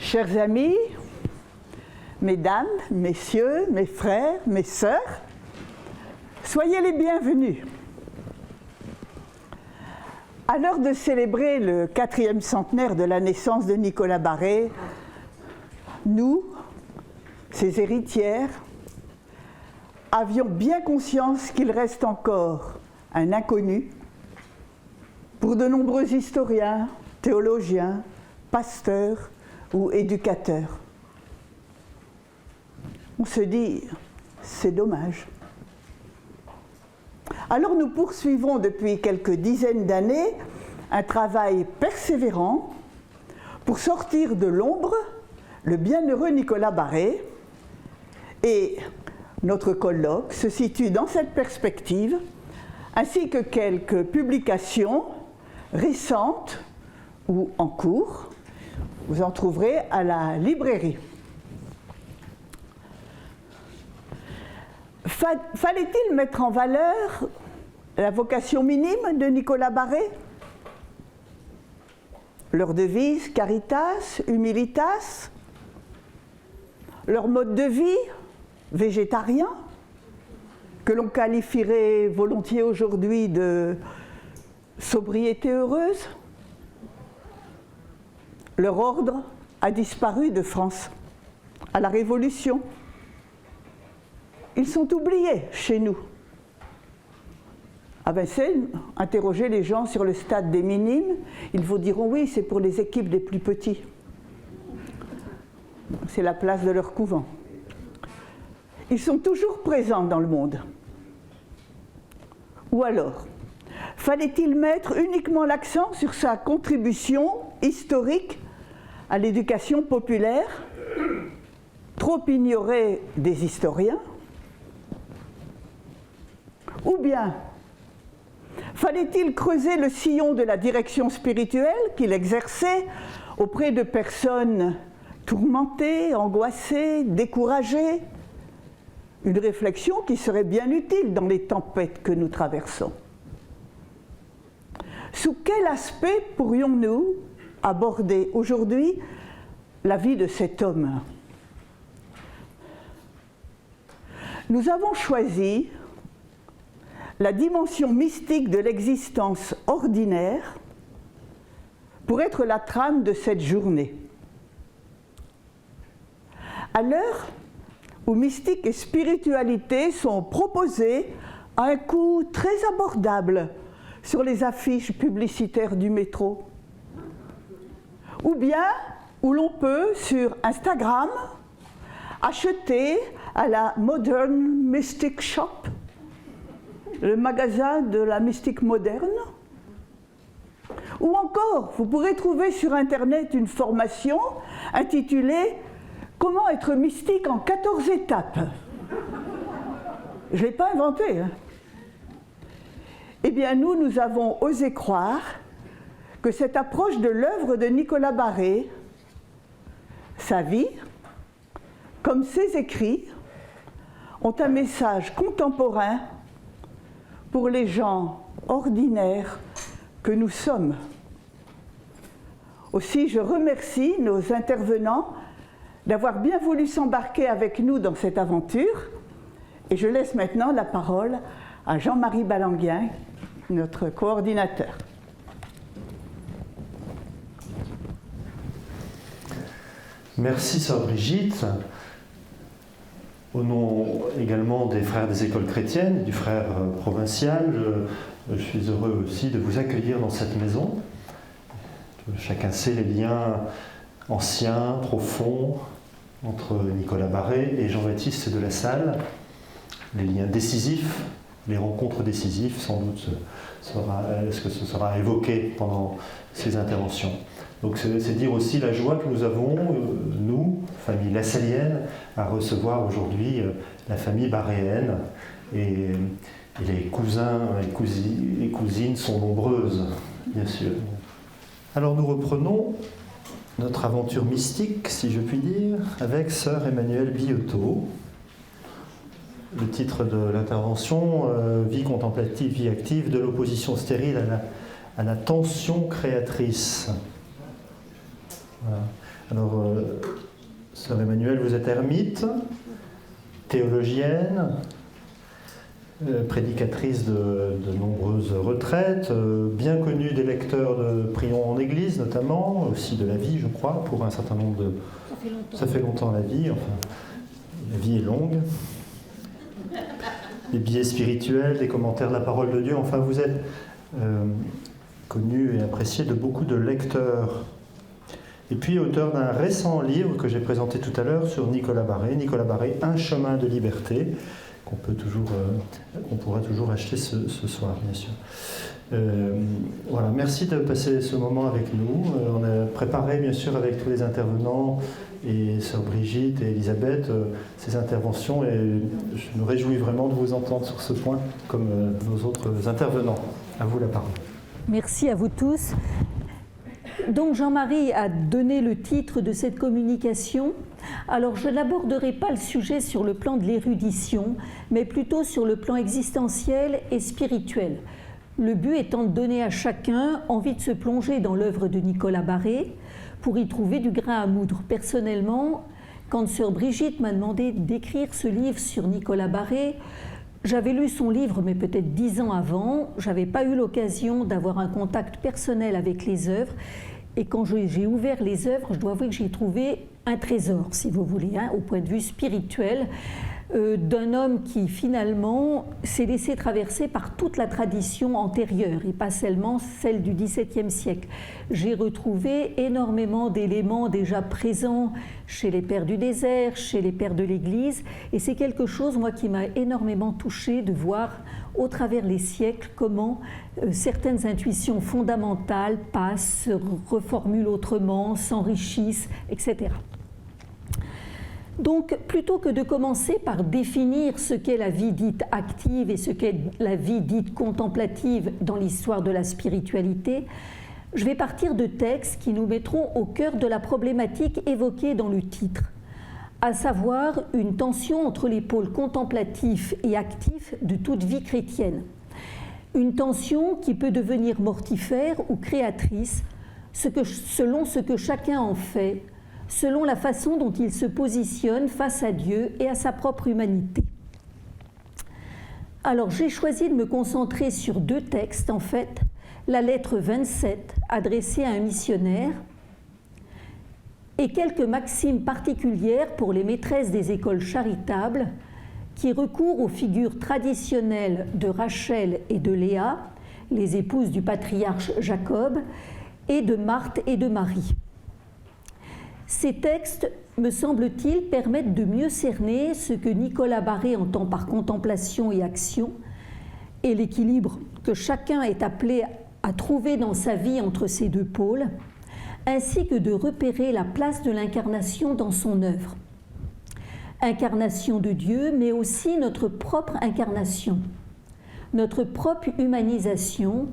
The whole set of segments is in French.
Chers amis, mesdames, messieurs, mes frères, mes sœurs, soyez les bienvenus. À l'heure de célébrer le 4e centenaire de la naissance de Nicolas Barré, nous, ses héritières, avions bien conscience qu'il reste encore un inconnu pour de nombreux historiens, théologiens, pasteurs ou éducateurs. On se dit, c'est dommage. Alors nous poursuivons depuis quelques dizaines d'années un travail persévérant pour sortir de l'ombre le bienheureux Nicolas Barré, et notre colloque se situe dans cette perspective, ainsi que quelques publications récentes ou en cours. Vous en trouverez à la librairie. Fallait-il mettre en valeur la vocation minime de Nicolas Barré? Leur devise Caritas, Humilitas, leur mode de vie végétarien, que l'on qualifierait volontiers aujourd'hui de sobriété heureuse. Leur ordre a disparu de France à la Révolution. Ils sont oubliés chez nous. Ah ben c'est interroger les gens sur le stade des minimes, ils vous diront oui, c'est pour les équipes des plus petits. C'est la place de leur couvent. Ils sont toujours présents dans le monde. Ou alors, fallait-il mettre uniquement l'accent sur sa contribution historique à l'éducation populaire, trop ignorée des historiens? Ou bien, fallait-il creuser le sillon de la direction spirituelle qu'il exerçait auprès de personnes tourmentées, angoissées, découragées? Une réflexion qui serait bien utile dans les tempêtes que nous traversons. Sous quel aspect pourrions-nous aborder aujourd'hui la vie de cet homme? Nous avons choisi la dimension mystique de l'existence ordinaire pour être la trame de cette journée. À l'heure où mystique et spiritualité sont proposées à un coût très abordable sur les affiches publicitaires du métro, ou bien où l'on peut, sur Instagram, acheter à la Modern Mystic Shop, le magasin de la mystique moderne. Ou encore, vous pourrez trouver sur Internet une formation intitulée « Comment être mystique en 14 étapes ». Je ne l'ai pas inventé. Hein. Eh bien, nous avons osé croire que cette approche de l'œuvre de Nicolas Barré, sa vie, comme ses écrits, ont un message contemporain pour les gens ordinaires que nous sommes. Aussi, je remercie nos intervenants d'avoir bien voulu s'embarquer avec nous dans cette aventure, et je laisse maintenant la parole à Jean-Marie Balanguien, notre coordinateur. Merci sœur Brigitte. Au nom également des frères des écoles chrétiennes, du frère provincial, je suis heureux aussi de vous accueillir dans cette maison. Chacun sait les liens anciens, profonds, entre Nicolas Barré et Jean-Baptiste de La Salle, les liens décisifs, les rencontres décisives, sans doute est-ce que ce sera évoqué pendant ces interventions. Donc c'est dire aussi la joie que nous avons, nous, famille lassalienne, à recevoir aujourd'hui la famille barréenne, et les cousins et les cousines sont nombreuses, bien sûr. Alors nous reprenons notre aventure mystique, si je puis dire, avec sœur Emmanuelle Biotto. Le titre de l'intervention, vie contemplative, vie active, de l'opposition stérile à la tension créatrice. Voilà. Alors, sœur Emmanuelle, vous êtes ermite, théologienne, prédicatrice de nombreuses retraites, bien connue des lecteurs de Prions en Église notamment, aussi de la vie, je crois, pour un certain nombre de... Ça fait longtemps la vie, enfin, la vie est longue. Des billets spirituels, des commentaires de la parole de Dieu, enfin vous êtes connu et apprécié de beaucoup de lecteurs. Et puis auteur d'un récent livre que j'ai présenté tout à l'heure sur Nicolas Barré, Un chemin de liberté, qu'on pourra toujours acheter ce soir, bien sûr. Voilà, merci de passer ce moment avec nous. On a préparé, bien sûr, avec tous les intervenants, et sœur Brigitte et Elisabeth, ces interventions, et je me réjouis vraiment de vous entendre sur ce point, comme nos autres intervenants. À vous la parole. Merci à vous tous. Donc Jean-Marie a donné le titre de cette communication. Alors je n'aborderai pas le sujet sur le plan de l'érudition, mais plutôt sur le plan existentiel et spirituel. Le but étant de donner à chacun envie de se plonger dans l'œuvre de Nicolas Barré pour y trouver du grain à moudre. Personnellement, quand sœur Brigitte m'a demandé d'écrire ce livre sur Nicolas Barré, j'avais lu son livre, mais peut-être 10 ans avant. Je n'avais pas eu l'occasion d'avoir un contact personnel avec les œuvres. Et quand j'ai ouvert les œuvres, je dois avouer que j'ai trouvé un trésor, si vous voulez, au point de vue spirituel, d'un homme qui finalement s'est laissé traverser par toute la tradition antérieure et pas seulement celle du XVIIe siècle. J'ai retrouvé énormément d'éléments déjà présents chez les pères du désert, chez les pères de l'Église, et c'est quelque chose, moi, qui m'a énormément touchée de voir au travers les siècles comment certaines intuitions fondamentales passent, se reformulent autrement, s'enrichissent, etc. Donc, plutôt que de commencer par définir ce qu'est la vie dite active et ce qu'est la vie dite contemplative dans l'histoire de la spiritualité, je vais partir de textes qui nous mettront au cœur de la problématique évoquée dans le titre, à savoir une tension entre les pôles contemplatifs et actifs de toute vie chrétienne. Une tension qui peut devenir mortifère ou créatrice selon ce que chacun en fait, selon la façon dont il se positionne face à Dieu et à sa propre humanité. Alors j'ai choisi de me concentrer sur 2 textes en fait, la lettre 27 adressée à un missionnaire et quelques maximes particulières pour les maîtresses des écoles charitables qui recourent aux figures traditionnelles de Rachel et de Léa, les épouses du patriarche Jacob, et de Marthe et de Marie. Ces textes, me semble-t-il, permettent de mieux cerner ce que Nicolas Barré entend par contemplation et action et l'équilibre que chacun est appelé à trouver dans sa vie entre ces 2 pôles, ainsi que de repérer la place de l'incarnation dans son œuvre. Incarnation de Dieu, mais aussi notre propre incarnation, notre propre humanisation,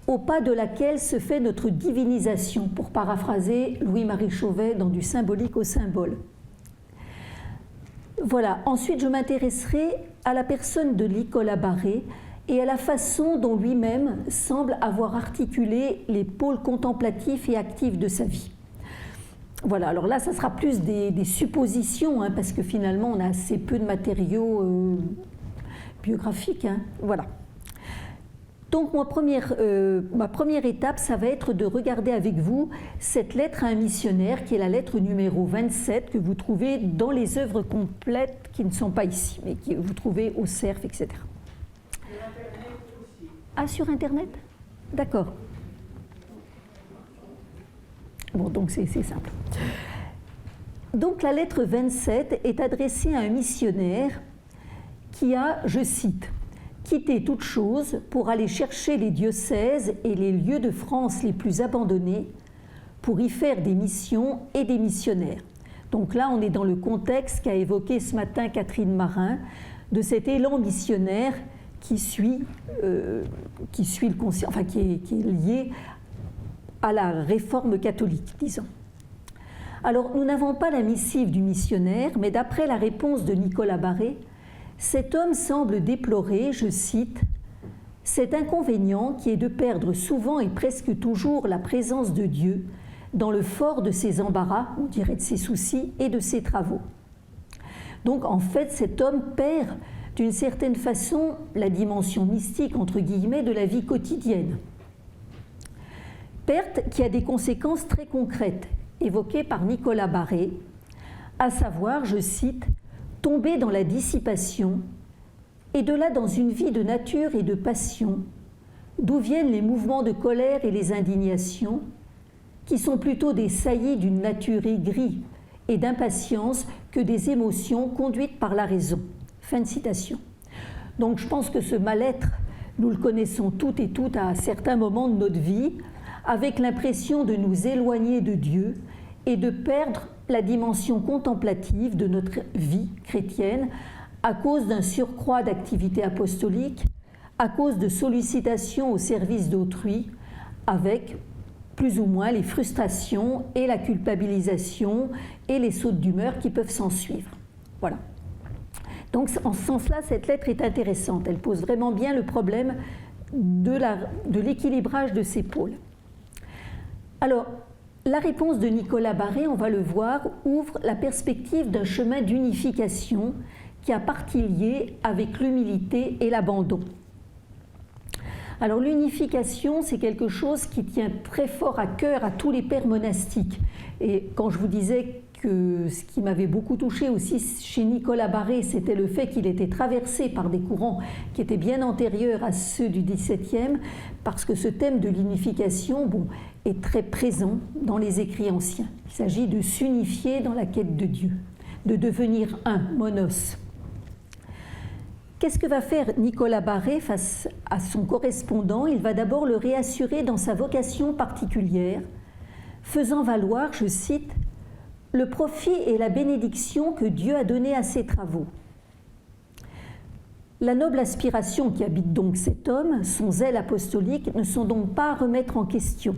au pas de laquelle se fait notre divinisation, pour paraphraser Louis-Marie Chauvet dans Du symbolique au symbole. Voilà, ensuite je m'intéresserai à la personne de Nicolas Barré et à la façon dont lui-même semble avoir articulé les pôles contemplatifs et actifs de sa vie. Voilà, alors là ça sera plus des suppositions, parce que finalement on a assez peu de matériaux biographiques. Voilà. Donc ma première étape, ça va être de regarder avec vous cette lettre à un missionnaire, qui est la lettre numéro 27, que vous trouvez dans les œuvres complètes qui ne sont pas ici, mais que vous trouvez au CERF, etc. Sur Internet aussi. Ah, sur Internet ? D'accord. Bon, donc c'est simple. Donc la lettre 27 est adressée à un missionnaire qui a, je cite, quitter toute chose pour aller chercher les diocèses et les lieux de France les plus abandonnés pour y faire des missions et des missionnaires. Donc là, on est dans le contexte qu'a évoqué ce matin Catherine Marin, de cet élan missionnaire qui est lié à la réforme catholique, disons. Alors, nous n'avons pas la missive du missionnaire, mais d'après la réponse de Nicolas Barré, cet homme semble déplorer, je cite, « cet inconvénient qui est de perdre souvent et presque toujours la présence de Dieu, dans le fort de ses embarras, on dirait de ses soucis et de ses travaux. Donc en fait, cet homme perd d'une certaine façon la dimension mystique, entre guillemets, de la vie quotidienne. Perte qui a des conséquences très concrètes, évoquées par Nicolas Barré, à savoir, je cite, « tomber dans la dissipation et de là dans une vie de nature et de passion, d'où viennent les mouvements de colère et les indignations, qui sont plutôt des saillies d'une nature aigrie et d'impatience que des émotions conduites par la raison. » Fin de citation. Donc je pense que ce mal-être, nous le connaissons toutes et toutes à certains moments de notre vie, avec l'impression de nous éloigner de Dieu et de perdre la dimension contemplative de notre vie chrétienne à cause d'un surcroît d'activité apostolique, à cause de sollicitations au service d'autrui, avec plus ou moins les frustrations et la culpabilisation et les sautes d'humeur qui peuvent s'en suivre. Voilà. Donc en ce sens-là, cette lettre est intéressante. Elle pose vraiment bien le problème de l'équilibrage de ces pôles. Alors, la réponse de Nicolas Barré, on va le voir, ouvre la perspective d'un chemin d'unification qui a partie liée avec l'humilité et l'abandon. Alors l'unification, c'est quelque chose qui tient très fort à cœur à tous les pères monastiques. Et quand je vous disais que ce qui m'avait beaucoup touché aussi chez Nicolas Barré, c'était le fait qu'il était traversé par des courants qui étaient bien antérieurs à ceux du XVIIe, parce que ce thème de l'unification, est très présent dans les écrits anciens. Il s'agit de s'unifier dans la quête de Dieu, de devenir un, monos. Qu'est-ce que va faire Nicolas Barré face à son correspondant? Il va d'abord le réassurer dans sa vocation particulière, faisant valoir, je cite, « le profit et la bénédiction que Dieu a donné à ses travaux ». La noble aspiration qui habite donc cet homme, son zèle apostolique, ne sont donc pas à remettre en question.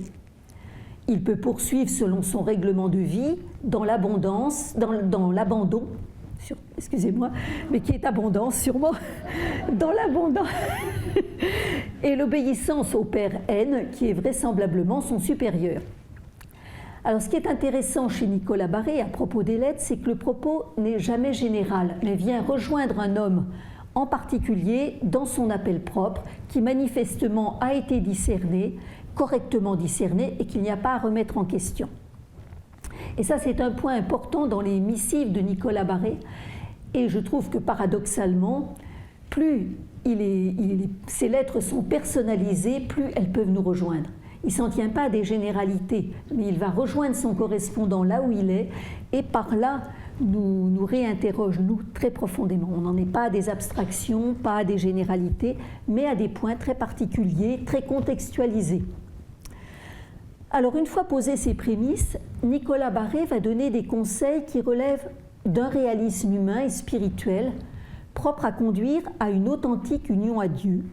Il peut poursuivre selon son règlement de vie, dans l'abondance, dans l'abandon, excusez-moi, mais qui est abondance sûrement, dans l'abondance et l'obéissance au Père N, qui est vraisemblablement son supérieur. Alors ce qui est intéressant chez Nicolas Barré à propos des lettres, c'est que le propos n'est jamais général, mais vient rejoindre un homme en particulier dans son appel propre, qui manifestement a été discerné, correctement discerné, et qu'il n'y a pas à remettre en question. Et ça, c'est un point important dans les missives de Nicolas Barré, et je trouve que paradoxalement, plus ces lettres sont personnalisées, plus elles peuvent nous rejoindre. Il ne s'en tient pas à des généralités, mais il va rejoindre son correspondant là où il est, et par là nous réinterroge, nous, très profondément. On n'en est pas à des abstractions, pas à des généralités, mais à des points très particuliers, très contextualisés. Alors, une fois posées ces prémices, Nicolas Barré va donner des conseils qui relèvent d'un réalisme humain et spirituel propre à conduire à une authentique union à Dieu,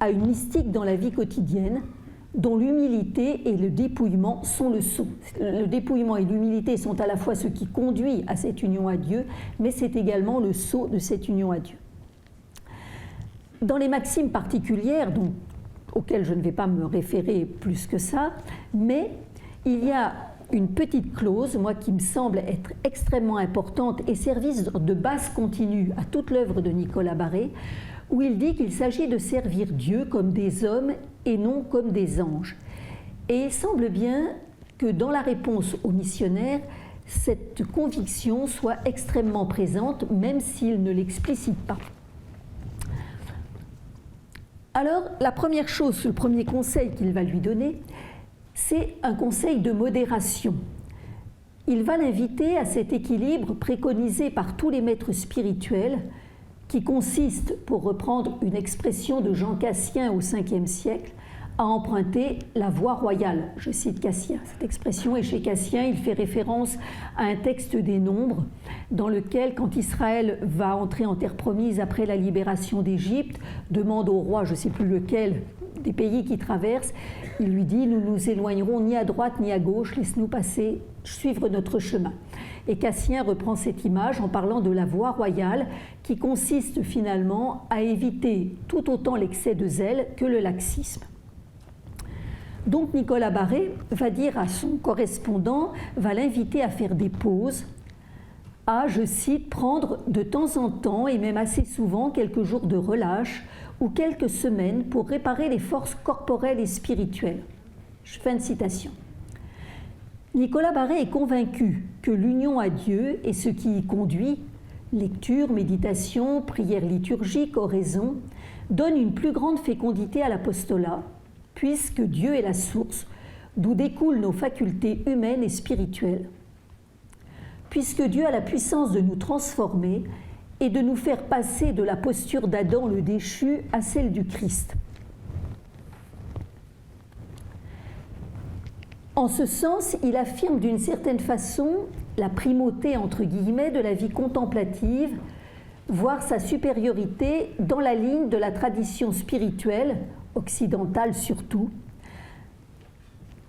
à une mystique dans la vie quotidienne, dont l'humilité et le dépouillement sont le sceau. Le dépouillement et l'humilité sont à la fois ce qui conduit à cette union à Dieu, mais c'est également le sceau de cette union à Dieu. Dans les maximes particulières, donc, auxquelles je ne vais pas me référer plus que ça, mais il y a une petite clause, moi, qui me semble être extrêmement importante et service de base continue à toute l'œuvre de Nicolas Barré, où il dit qu'il s'agit de servir Dieu comme des hommes et non comme des anges. Et il semble bien que dans la réponse aux missionnaires, cette conviction soit extrêmement présente, même s'il ne l'explicite pas. Alors, la première chose, le premier conseil qu'il va lui donner, c'est un conseil de modération. Il va l'inviter à cet équilibre préconisé par tous les maîtres spirituels, qui consiste, pour reprendre une expression de Jean Cassien au Ve siècle, à emprunter la voie royale. Je cite Cassien. Cette expression est chez Cassien, il fait référence à un texte des Nombres, dans lequel, quand Israël va entrer en terre promise après la libération d'Égypte, demande au roi, je ne sais plus lequel, des pays qui traversent, il lui dit « Nous nous éloignerons ni à droite ni à gauche, laisse-nous passer, suivre notre chemin ». Et Cassien reprend cette image en parlant de la voie royale qui consiste finalement à éviter tout autant l'excès de zèle que le laxisme. Donc Nicolas Barré va dire à son correspondant, va l'inviter à faire des pauses, à, je cite, prendre de temps en temps et même assez souvent quelques jours de relâche ou quelques semaines pour réparer les forces corporelles et spirituelles. Fin de citation. Nicolas Barré est convaincu que l'union à Dieu est ce qui y conduit, lecture, méditation, prière liturgique, oraison, donne une plus grande fécondité à l'apostolat, puisque Dieu est la source d'où découlent nos facultés humaines et spirituelles. Puisque Dieu a la puissance de nous transformer et de nous faire passer de la posture d'Adam le déchu à celle du Christ. En ce sens, il affirme d'une certaine façon la primauté, entre guillemets, de la vie contemplative, voire sa supériorité dans la ligne de la tradition spirituelle, occidentale surtout.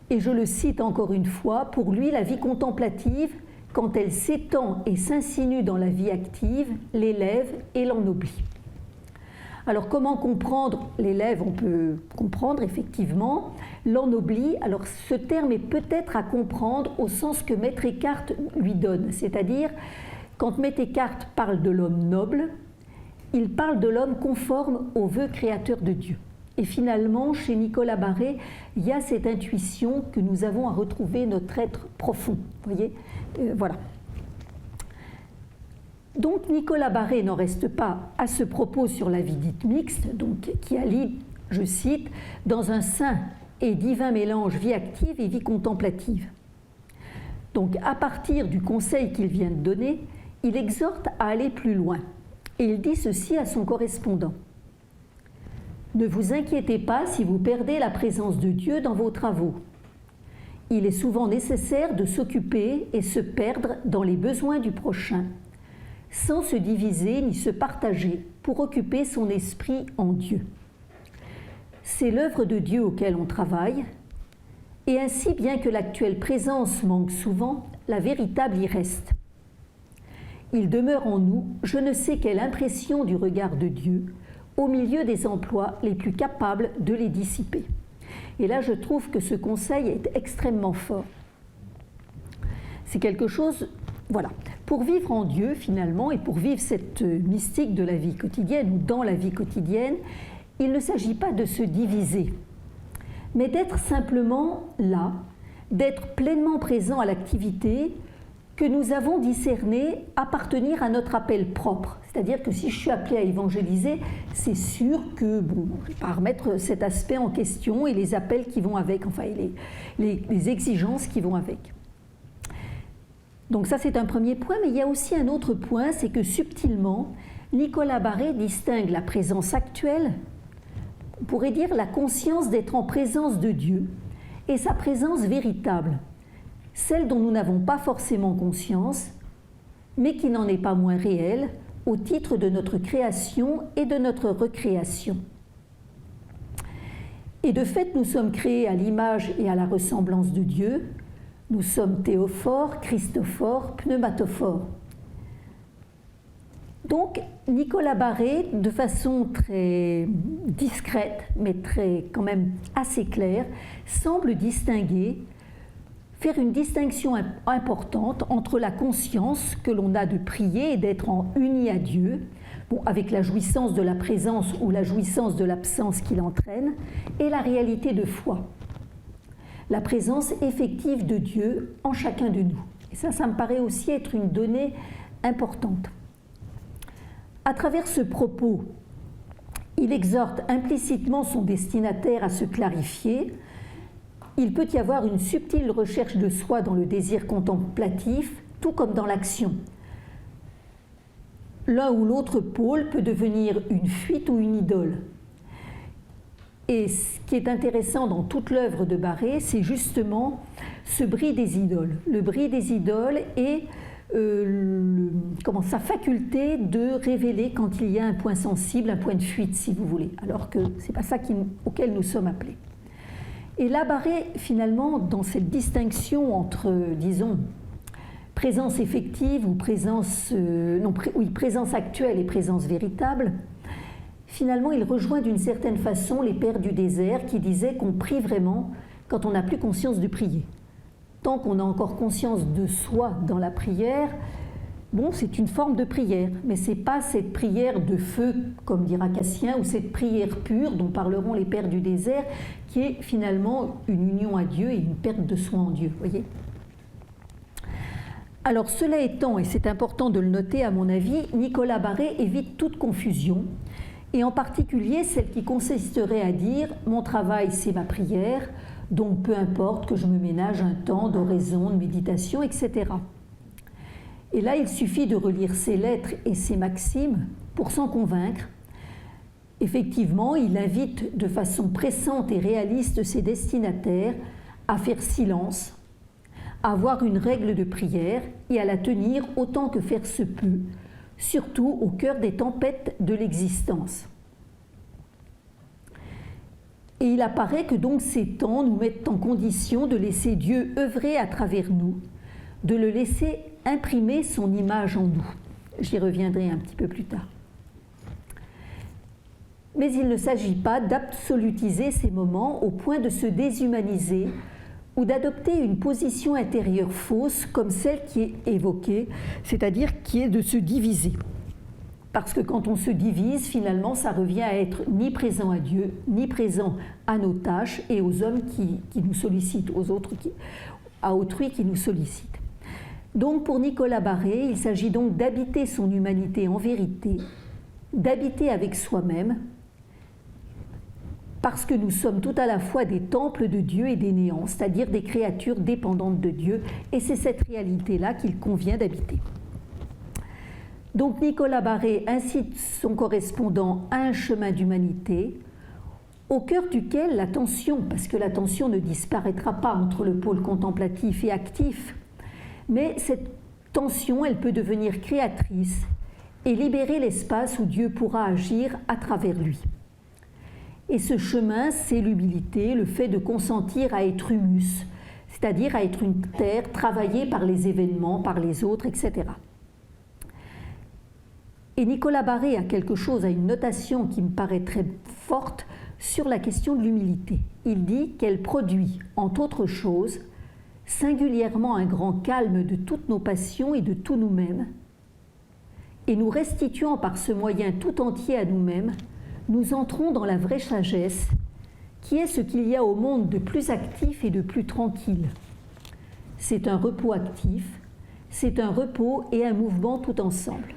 Et je le cite encore une fois, pour lui, la vie contemplative, quand elle s'étend et s'insinue dans la vie active, l'élève et l'ennoblit. Alors comment comprendre l'élève? On peut comprendre effectivement l'ennoblit. Alors ce terme est peut-être à comprendre au sens que Maître Eckhart lui donne, c'est-à-dire quand Maître Eckhart parle de l'homme noble, il parle de l'homme conforme aux vœux créateurs de Dieu. Et finalement, chez Nicolas Barré, il y a cette intuition que nous avons à retrouver notre être profond. Vous voyez, voilà. Donc Nicolas Barré n'en reste pas à ce propos sur la vie dite mixte, donc, qui allie, je cite, dans un saint et divin mélange vie active et vie contemplative. Donc à partir du conseil qu'il vient de donner, il exhorte à aller plus loin. Et il dit ceci à son correspondant. Ne vous inquiétez pas si vous perdez la présence de Dieu dans vos travaux. Il est souvent nécessaire de s'occuper et se perdre dans les besoins du prochain, sans se diviser ni se partager pour occuper son esprit en Dieu. C'est l'œuvre de Dieu auquel on travaille, et ainsi, bien que l'actuelle présence manque souvent, la véritable y reste. Il demeure en nous je ne sais quelle impression du regard de Dieu, au milieu des emplois les plus capables de les dissiper. Et là, je trouve que ce conseil est extrêmement fort. C'est quelque chose, voilà. Pour vivre en Dieu, finalement, et pour vivre cette mystique de la vie quotidienne, ou dans la vie quotidienne, il ne s'agit pas de se diviser, mais d'être simplement là, d'être pleinement présent à l'activité que nous avons discerné appartenir à notre appel propre. C'est-à-dire que si je suis appelée à évangéliser, c'est sûr que, bon, je ne vais pas remettre cet aspect en question et les appels qui vont avec, enfin les exigences qui vont avec. Donc ça c'est un premier point, mais il y a aussi un autre point, c'est que subtilement, Nicolas Barré distingue la présence actuelle, on pourrait dire la conscience d'être en présence de Dieu, et sa présence véritable, celle dont nous n'avons pas forcément conscience, mais qui n'en est pas moins réelle au titre de notre création et de notre recréation. Et de fait, nous sommes créés à l'image et à la ressemblance de Dieu. Nous sommes théophores, christophores, pneumatophores. Donc, Nicolas Barré, de façon très discrète, mais très quand même assez claire, semble distinguer, faire une distinction importante entre la conscience que l'on a de prier et d'être en uni à Dieu, bon, avec la jouissance de la présence ou la jouissance de l'absence qu'il entraîne, et la réalité de foi, la présence effective de Dieu en chacun de nous. Et ça me paraît aussi être une donnée importante. À travers ce propos, il exhorte implicitement son destinataire à se clarifier. Il peut y avoir une subtile recherche de soi dans le désir contemplatif, tout comme dans l'action. L'un ou l'autre pôle peut devenir une fuite ou une idole. Et ce qui est intéressant dans toute l'œuvre de Barré, c'est justement ce bris des idoles. Le bris des idoles et sa faculté de révéler quand il y a un point sensible, un point de fuite, si vous voulez, alors que ce n'est pas ça auquel nous sommes appelés. Et là, Barré, finalement, dans cette distinction entre, disons, présence effective ou présence actuelle et présence véritable, finalement, il rejoint d'une certaine façon les pères du désert qui disaient qu'on prie vraiment quand on n'a plus conscience de prier. Tant qu'on a encore conscience de soi dans la prière, bon, c'est une forme de prière, mais ce n'est pas cette prière de feu, comme dira Cassien, ou cette prière pure dont parleront les pères du désert, qui est finalement une union à Dieu et une perte de soi en Dieu, voyez. Alors cela étant, et c'est important de le noter à mon avis, Nicolas Barré évite toute confusion, et en particulier celle qui consisterait à dire « mon travail c'est ma prière, donc peu importe que je me ménage un temps d'oraison, de méditation, etc. » Et là, il suffit de relire ses lettres et ses maximes pour s'en convaincre. Effectivement, il invite de façon pressante et réaliste ses destinataires à faire silence, à avoir une règle de prière et à la tenir autant que faire se peut, surtout au cœur des tempêtes de l'existence. Et il apparaît que donc ces temps nous mettent en condition de laisser Dieu œuvrer à travers nous, de le laisser imprimer son image en nous. J'y reviendrai un petit peu plus tard. Mais il ne s'agit pas d'absolutiser ces moments au point de se déshumaniser ou d'adopter une position intérieure fausse comme celle qui est évoquée, c'est-à-dire qui est de se diviser. Parce que quand on se divise, finalement, ça revient à être ni présent à Dieu, ni présent à nos tâches et aux hommes qui nous sollicitent, à autrui qui nous sollicite. Donc pour Nicolas Barré, il s'agit donc d'habiter son humanité en vérité, d'habiter avec soi-même, parce que nous sommes tout à la fois des temples de Dieu et des néants, c'est-à-dire des créatures dépendantes de Dieu, et c'est cette réalité-là qu'il convient d'habiter. Donc Nicolas Barré incite son correspondant à un chemin d'humanité, au cœur duquel la tension, parce que la tension ne disparaîtra pas entre le pôle contemplatif et actif, mais cette tension, elle peut devenir créatrice et libérer l'espace où Dieu pourra agir à travers lui. Et ce chemin, c'est l'humilité, le fait de consentir à être humus, c'est-à-dire à être une terre travaillée par les événements, par les autres, etc. Et Nicolas Barré a quelque chose, a une notation qui me paraît très forte sur la question de l'humilité. Il dit qu'elle produit, entre autres choses, singulièrement un grand calme de toutes nos passions et de tous nous-mêmes, et nous restituant par ce moyen tout entier à nous-mêmes, nous entrons dans la vraie sagesse, qui est ce qu'il y a au monde de plus actif et de plus tranquille. C'est un repos actif, c'est un repos et un mouvement tout ensemble.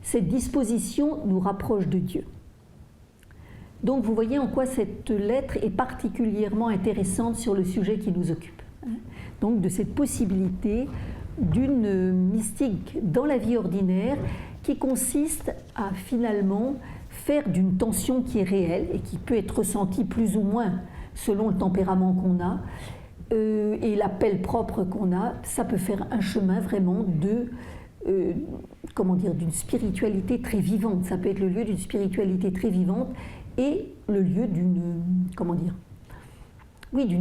Cette disposition nous rapproche de Dieu. Donc vous voyez en quoi cette lettre est particulièrement intéressante sur le sujet qui nous occupe. Donc de cette possibilité d'une mystique dans la vie ordinaire qui consiste à finalement faire d'une tension qui est réelle et qui peut être ressentie plus ou moins selon le tempérament qu'on a et l'appel propre qu'on a, ça peut faire un chemin vraiment d'une spiritualité très vivante. Ça peut être le lieu d'une spiritualité très vivante et le lieu d'une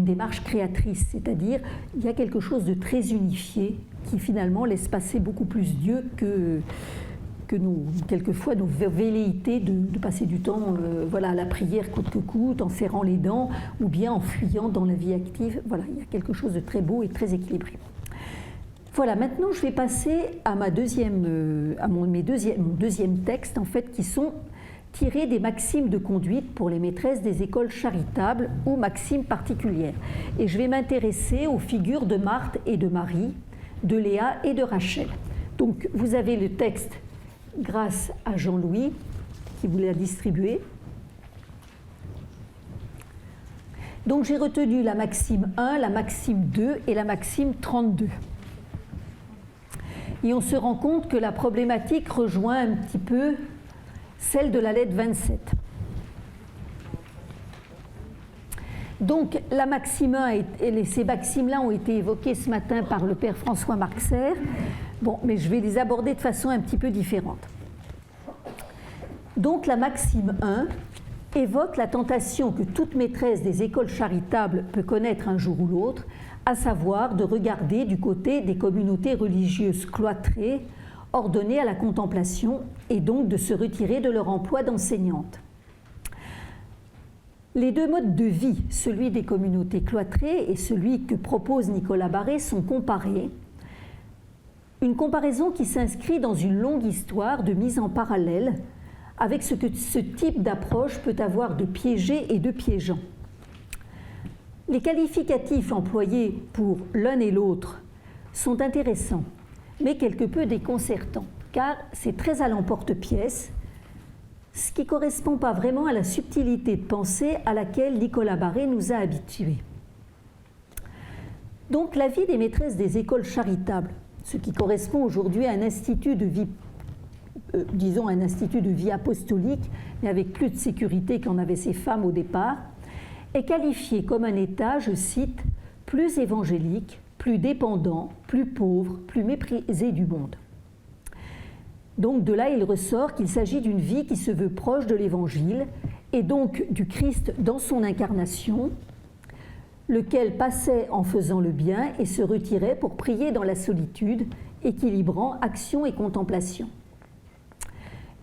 démarche créatrice, c'est-à-dire il y a quelque chose de très unifié qui finalement laisse passer beaucoup plus Dieu que quelquefois nos velléités de passer du temps à la prière coûte que coûte, en serrant les dents ou bien en fuyant dans la vie active. Voilà, il y a quelque chose de très beau et très équilibré. Voilà, maintenant je vais passer à mon deuxième texte, en fait, qui sont tirés des maximes de conduite pour les maîtresses des écoles charitables ou maximes particulières. Et je vais m'intéresser aux figures de Marthe et de Marie, de Léa et de Rachel. Donc vous avez le texte grâce à Jean-Louis qui vous l'a distribué. Donc j'ai retenu la maxime 1, la maxime 2 et la maxime 32. Et on se rend compte que la problématique rejoint un petit peu celle de la lettre 27. Donc la maxime 1 et ces maximes-là ont été évoquées ce matin par le père François Marxer. Bon, mais je vais les aborder de façon un petit peu différente. Donc la maxime 1 évoque la tentation que toute maîtresse des écoles charitables peut connaître un jour ou l'autre, à savoir de regarder du côté des communautés religieuses cloîtrées, ordonnées à la contemplation, et donc de se retirer de leur emploi d'enseignante. Les deux modes de vie, celui des communautés cloîtrées et celui que propose Nicolas Barré, sont comparés. Une comparaison qui s'inscrit dans une longue histoire de mise en parallèle avec ce que ce type d'approche peut avoir de piégé et de piégeant. Les qualificatifs employés pour l'un et l'autre sont intéressants, mais quelque peu déconcertants, car c'est très à l'emporte-pièce, ce qui ne correspond pas vraiment à la subtilité de pensée à laquelle Nicolas Barré nous a habitués. Donc la vie des maîtresses des écoles charitables, ce qui correspond aujourd'hui à un institut de vie, disons un institut de vie apostolique, mais avec plus de sécurité qu'en avaient ces femmes au départ, est qualifié comme un état, je cite, plus évangélique, plus dépendant, plus pauvre, plus méprisé du monde. Donc de là, il ressort qu'il s'agit d'une vie qui se veut proche de l'Évangile et donc du Christ dans son incarnation, lequel passait en faisant le bien et se retirait pour prier dans la solitude, équilibrant action et contemplation.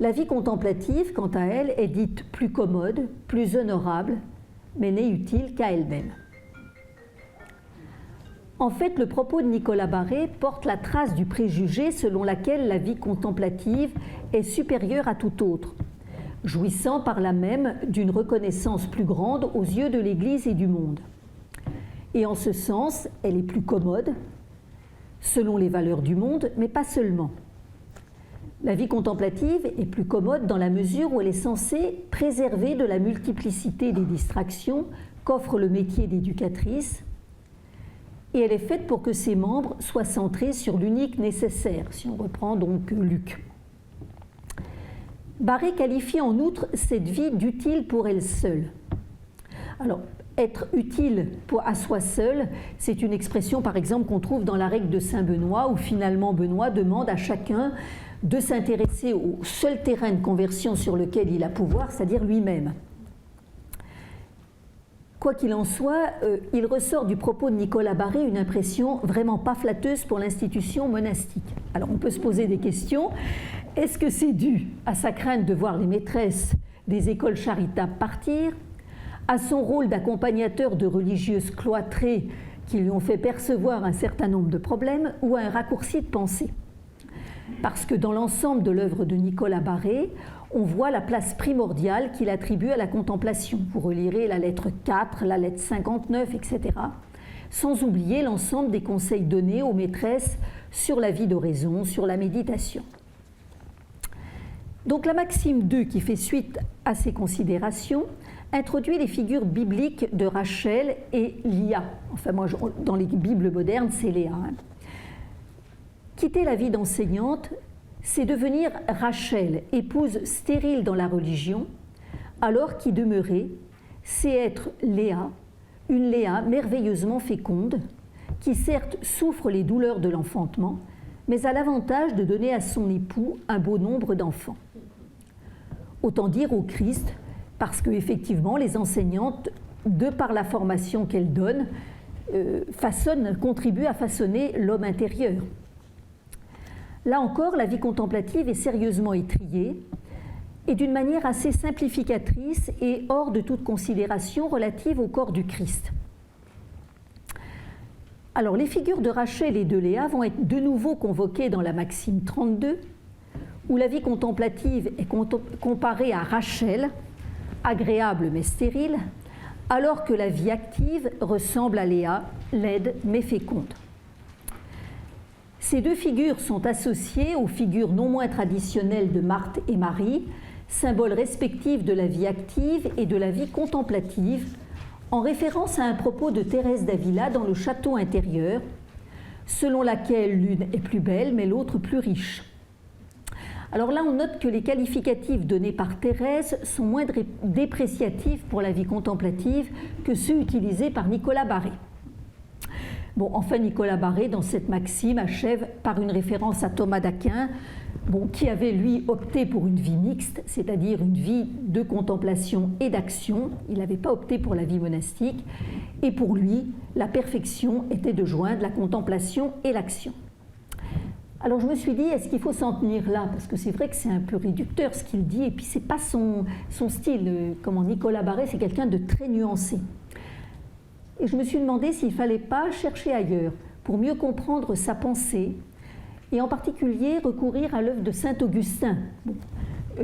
La vie contemplative, quant à elle, est dite plus commode, plus honorable, mais n'est utile qu'à elle-même. En fait, le propos de Nicolas Barré porte la trace du préjugé selon lequel la vie contemplative est supérieure à toute autre, jouissant par là même d'une reconnaissance plus grande aux yeux de l'Église et du monde. Et en ce sens, elle est plus commode, selon les valeurs du monde, mais pas seulement. La vie contemplative est plus commode dans la mesure où elle est censée préserver de la multiplicité des distractions qu'offre le métier d'éducatrice, et elle est faite pour que ses membres soient centrés sur l'unique nécessaire, si on reprend donc Luc. Barré qualifie en outre cette vie d'utile pour elle seule. Alors, être utile à soi seul, c'est une expression par exemple qu'on trouve dans la règle de Saint Benoît, où finalement Benoît demande à chacun de s'intéresser au seul terrain de conversion sur lequel il a pouvoir, c'est-à-dire lui-même. Quoi qu'il en soit, il ressort du propos de Nicolas Barré une impression vraiment pas flatteuse pour l'institution monastique. Alors on peut se poser des questions. Est-ce que c'est dû à sa crainte de voir les maîtresses des écoles charitables partir, à son rôle d'accompagnateur de religieuses cloîtrées qui lui ont fait percevoir un certain nombre de problèmes, ou à un raccourci de pensée? Parce que dans l'ensemble de l'œuvre de Nicolas Barré, on voit la place primordiale qu'il attribue à la contemplation. Vous relirez la lettre 4, la lettre 59, etc. Sans oublier l'ensemble des conseils donnés aux maîtresses sur la vie d'oraison, sur la méditation. Donc la maxime 2, qui fait suite à ces considérations, introduit les figures bibliques de Rachel et Léa. Enfin, moi, dans les Bibles modernes, c'est Léa. Quitter la vie d'enseignante, c'est devenir Rachel, épouse stérile dans la religion, alors qu'y demeurer, c'est être Léa, une Léa merveilleusement féconde, qui certes souffre les douleurs de l'enfantement, mais a l'avantage de donner à son époux un beau nombre d'enfants. Autant dire au Christ, parce qu'effectivement, les enseignantes, de par la formation qu'elles donnent, contribuent à façonner l'homme intérieur. Là encore, la vie contemplative est sérieusement étriée et d'une manière assez simplificatrice et hors de toute considération relative au corps du Christ. Alors, les figures de Rachel et de Léa vont être de nouveau convoquées dans la Maxime 32, où la vie contemplative est comparée à Rachel, agréable mais stérile, alors que la vie active ressemble à Léa, laide mais féconde. Ces deux figures sont associées aux figures non moins traditionnelles de Marthe et Marie, symboles respectifs de la vie active et de la vie contemplative, en référence à un propos de Thérèse d'Avila dans le Château intérieur, selon laquelle l'une est plus belle mais l'autre plus riche. Alors là, on note que les qualificatifs donnés par Thérèse sont moins dépréciatifs pour la vie contemplative que ceux utilisés par Nicolas Barré. Bon, enfin, Nicolas Barré, dans cette maxime, achève par une référence à Thomas d'Aquin, qui avait, lui, opté pour une vie mixte, c'est-à-dire une vie de contemplation et d'action. Il n'avait pas opté pour la vie monastique. Et pour lui, la perfection était de joindre la contemplation et l'action. Alors je me suis dit, est-ce qu'il faut s'en tenir là? Parce que c'est vrai que c'est un peu réducteur ce qu'il dit, et puis c'est pas son style. Comment Nicolas Barré, c'est quelqu'un de très nuancé. Et je me suis demandé s'il ne fallait pas chercher ailleurs pour mieux comprendre sa pensée, et en particulier recourir à l'œuvre de Saint-Augustin. Bon,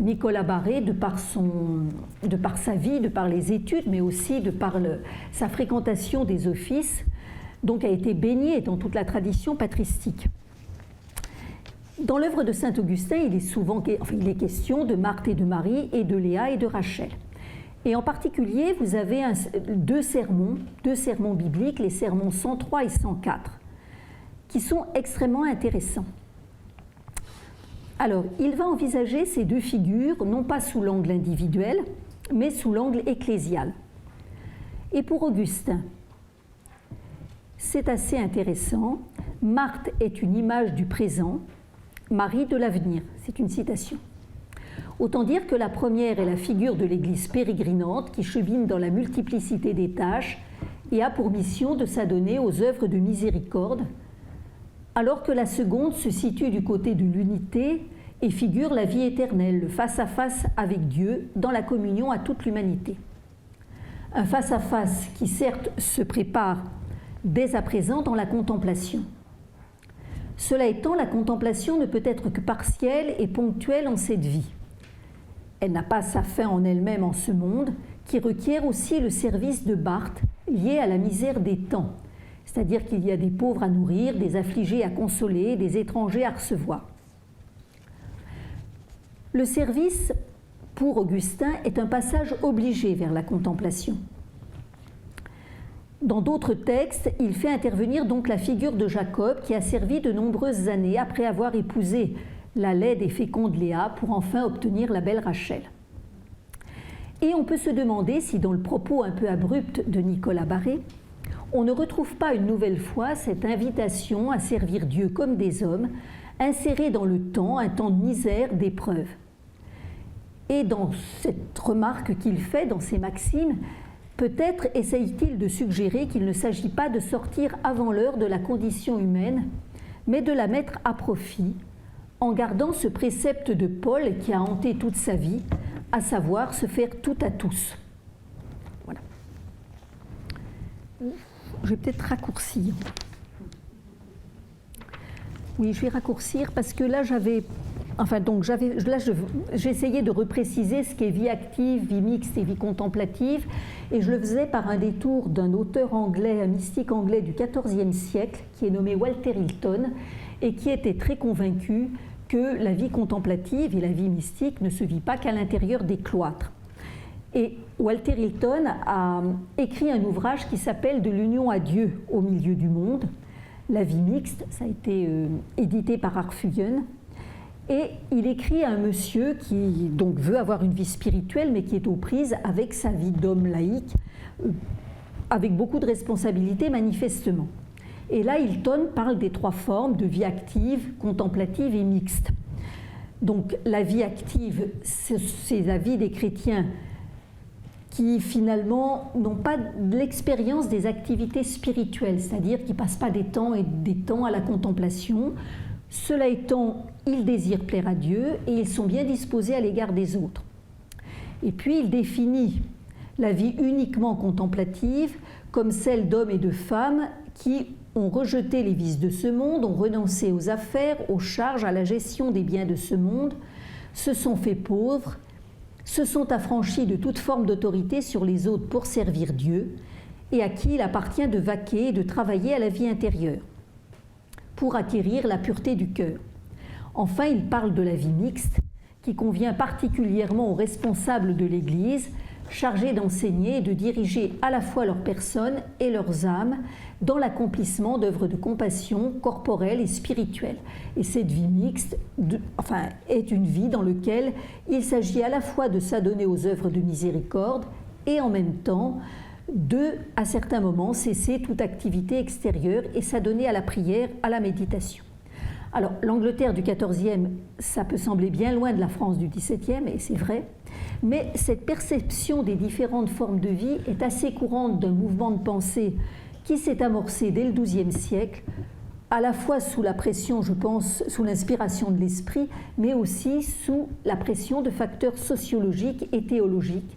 Nicolas Barré, de par sa vie, de par les études, mais aussi de par sa fréquentation des offices, donc a été baigné dans toute la tradition patristique. Dans l'œuvre de Saint-Augustin, il est question de Marthe et de Marie, et de Léa et de Rachel. Et en particulier, vous avez deux sermons bibliques, les sermons 103 et 104, qui sont extrêmement intéressants. Alors, il va envisager ces deux figures, non pas sous l'angle individuel, mais sous l'angle ecclésial. Et pour Augustin, c'est assez intéressant. Marthe est une image du présent, Marie de l'avenir. C'est une citation. Autant dire que la première est la figure de l'Église pérégrinante qui chemine dans la multiplicité des tâches et a pour mission de s'adonner aux œuvres de miséricorde, alors que la seconde se situe du côté de l'unité et figure la vie éternelle, le face-à-face avec Dieu dans la communion à toute l'humanité. Un face-à-face qui certes se prépare dès à présent dans la contemplation. Cela étant, la contemplation ne peut être que partielle et ponctuelle en cette vie. Elle n'a pas sa fin en elle-même en ce monde, qui requiert aussi le service de Barthes lié à la misère des temps, c'est-à-dire qu'il y a des pauvres à nourrir, des affligés à consoler, des étrangers à recevoir. Le service, pour Augustin, est un passage obligé vers la contemplation. Dans d'autres textes, il fait intervenir donc la figure de Jacob qui a servi de nombreuses années après avoir épousé la laide et féconde Léa pour enfin obtenir la belle Rachel. Et on peut se demander si dans le propos un peu abrupt de Nicolas Barré, on ne retrouve pas une nouvelle fois cette invitation à servir Dieu comme des hommes, insérée dans le temps, un temps de misère, d'épreuve. Et dans cette remarque qu'il fait, dans ses maximes, peut-être essaye-t-il de suggérer qu'il ne s'agit pas de sortir avant l'heure de la condition humaine, mais de la mettre à profit, en gardant ce précepte de Paul qui a hanté toute sa vie, à savoir se faire tout à tous. Voilà. Je vais peut-être raccourcir. Oui, je vais raccourcir parce que là, j'essayais de repréciser ce qu'est vie active, vie mixte et vie contemplative, et je le faisais par un détour d'un auteur anglais, un mystique anglais du XIVe siècle, qui est nommé Walter Hilton, et qui était très convaincu que la vie contemplative et la vie mystique ne se vit pas qu'à l'intérieur des cloîtres. Et Walter Hilton a écrit un ouvrage qui s'appelle « De l'union à Dieu au milieu du monde », la vie mixte, ça a été édité par Arfuyen. Et il écrit à un monsieur qui donc veut avoir une vie spirituelle, mais qui est aux prises avec sa vie d'homme laïque, avec beaucoup de responsabilités manifestement. Et là, Hilton parle des trois formes de vie active, contemplative et mixte. Donc la vie active, c'est la vie des chrétiens qui finalement n'ont pas l'expérience des activités spirituelles, c'est-à-dire qui ne passent pas des temps et des temps à la contemplation. Cela étant, ils désirent plaire à Dieu et ils sont bien disposés à l'égard des autres. Et puis il définit la vie uniquement contemplative comme celle d'hommes et de femmes qui ont rejeté les vices de ce monde, ont renoncé aux affaires, aux charges, à la gestion des biens de ce monde, se sont fait pauvres, se sont affranchis de toute forme d'autorité sur les autres pour servir Dieu, et à qui il appartient de vaquer et de travailler à la vie intérieure, pour acquérir la pureté du cœur. Enfin, il parle de la vie mixte, qui convient particulièrement aux responsables de l'Église, chargés d'enseigner et de diriger à la fois leurs personnes et leurs âmes dans l'accomplissement d'œuvres de compassion corporelle et spirituelle. Et cette vie mixte est une vie dans laquelle il s'agit à la fois de s'adonner aux œuvres de miséricorde et en même temps de, à certains moments, cesser toute activité extérieure et s'adonner à la prière, à la méditation. Alors, l'Angleterre du XIVe, ça peut sembler bien loin de la France du XVIIe, et c'est vrai, mais cette perception des différentes formes de vie est assez courante d'un mouvement de pensée qui s'est amorcé dès le XIIe siècle, à la fois sous la pression, je pense, sous l'inspiration de l'esprit, mais aussi sous la pression de facteurs sociologiques et théologiques,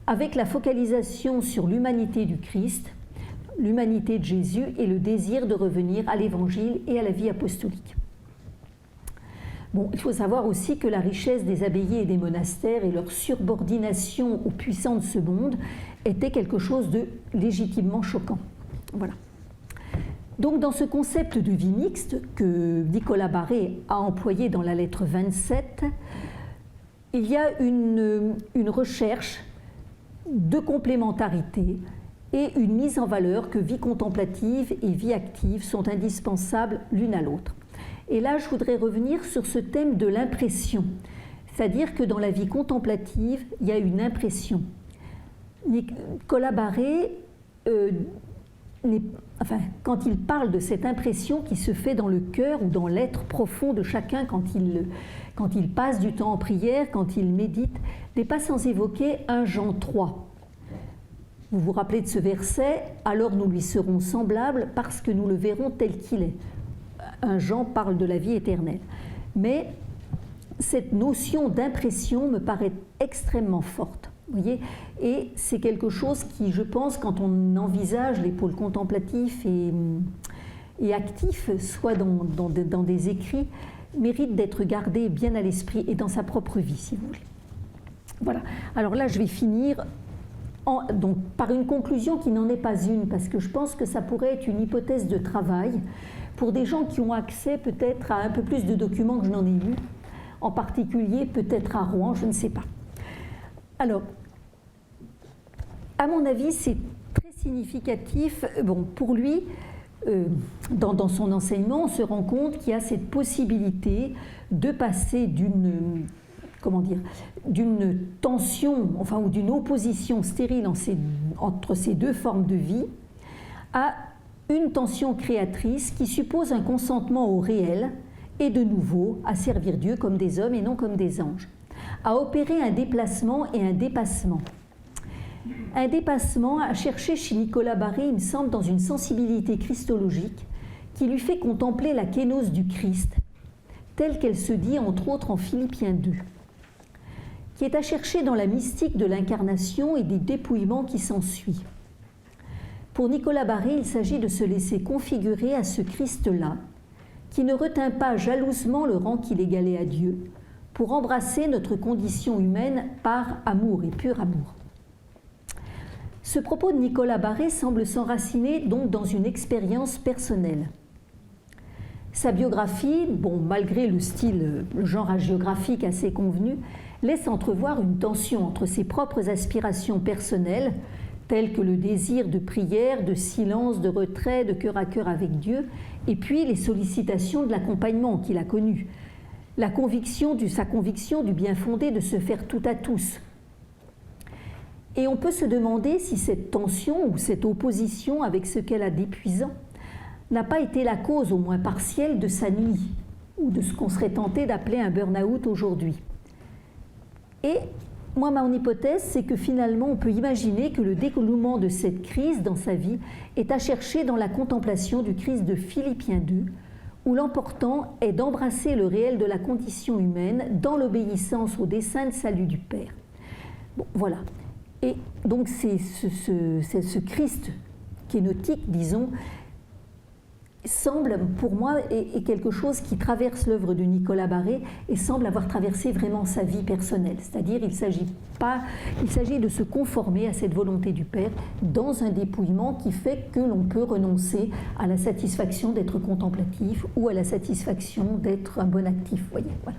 avec la focalisation sur l'humanité du Christ, l'humanité de Jésus et le désir de revenir à l'Évangile et à la vie apostolique. Bon, il faut savoir aussi que la richesse des abbayes et des monastères et leur subordination aux puissants de ce monde était quelque chose de légitimement choquant. Voilà. Donc dans ce concept de vie mixte que Nicolas Barré a employé dans la lettre 27, il y a une recherche de complémentarité et une mise en valeur que vie contemplative et vie active sont indispensables l'une à l'autre. Et là, je voudrais revenir sur ce thème de l'impression, c'est-à-dire que dans la vie contemplative, il y a une impression. Nicolas Barré, quand il parle de cette impression qui se fait dans le cœur ou dans l'être profond de chacun quand il passe du temps en prière, quand il médite, n'est pas sans évoquer 1 Jean 3. Vous vous rappelez de ce verset, « Alors nous lui serons semblables parce que nous le verrons tel qu'il est ». 1 Jean parle de la vie éternelle. Mais cette notion d'impression me paraît extrêmement forte. Vous voyez, et c'est quelque chose qui, je pense, quand on envisage les pôles contemplatifs et actifs, soit dans des écrits, mérite d'être gardé bien à l'esprit et dans sa propre vie, si vous voulez. Voilà. Alors là, je vais finir donc, par une conclusion qui n'en est pas une, parce que je pense que ça pourrait être une hypothèse de travail pour des gens qui ont accès peut-être à un peu plus de documents que je n'en ai eu, en particulier peut-être à Rouen, je ne sais pas. Alors, à mon avis, c'est très significatif. Bon, pour lui, dans son enseignement, on se rend compte qu'il y a cette possibilité de passer d'une tension, enfin, ou d'une opposition stérile entre ces deux formes de vie, à une tension créatrice qui suppose un consentement au réel et de nouveau à servir Dieu comme des hommes et non comme des anges, à opérer un déplacement et un dépassement. Un dépassement à chercher chez Nicolas Barré, il me semble, dans une sensibilité christologique qui lui fait contempler la kénose du Christ, telle qu'elle se dit entre autres en Philippiens 2, qui est à chercher dans la mystique de l'incarnation et des dépouillements qui s'ensuit. Pour Nicolas Barré, il s'agit de se laisser configurer à ce Christ-là, qui ne retint pas jalousement le rang qu'il égalait à Dieu, pour embrasser notre condition humaine par amour et pur amour. Ce propos de Nicolas Barré semble s'enraciner donc dans une expérience personnelle. Sa biographie, malgré le genre hagiographique assez convenu, laisse entrevoir une tension entre ses propres aspirations personnelles, telles que le désir de prière, de silence, de retrait, de cœur à cœur avec Dieu, et puis les sollicitations de l'accompagnement qu'il a connu, sa conviction du bien fondé de se faire tout à tous. Et on peut se demander si cette tension ou cette opposition avec ce qu'elle a d'épuisant n'a pas été la cause au moins partielle de sa nuit, ou de ce qu'on serait tenté d'appeler un burn-out aujourd'hui. Et moi, mon hypothèse, c'est que finalement, on peut imaginer que le dénouement de cette crise dans sa vie est à chercher dans la contemplation du Christ de Philippiens 2, où l'important est d'embrasser le réel de la condition humaine dans l'obéissance au dessein de salut du Père. Bon, voilà. Et donc, c'est ce Christ kénotique, disons, semble, pour moi, est quelque chose qui traverse l'œuvre de Nicolas Barré et semble avoir traversé vraiment sa vie personnelle. C'est-à-dire, il s'agit de se conformer à cette volonté du Père dans un dépouillement qui fait que l'on peut renoncer à la satisfaction d'être contemplatif ou à la satisfaction d'être un bon actif. Voyez, voilà.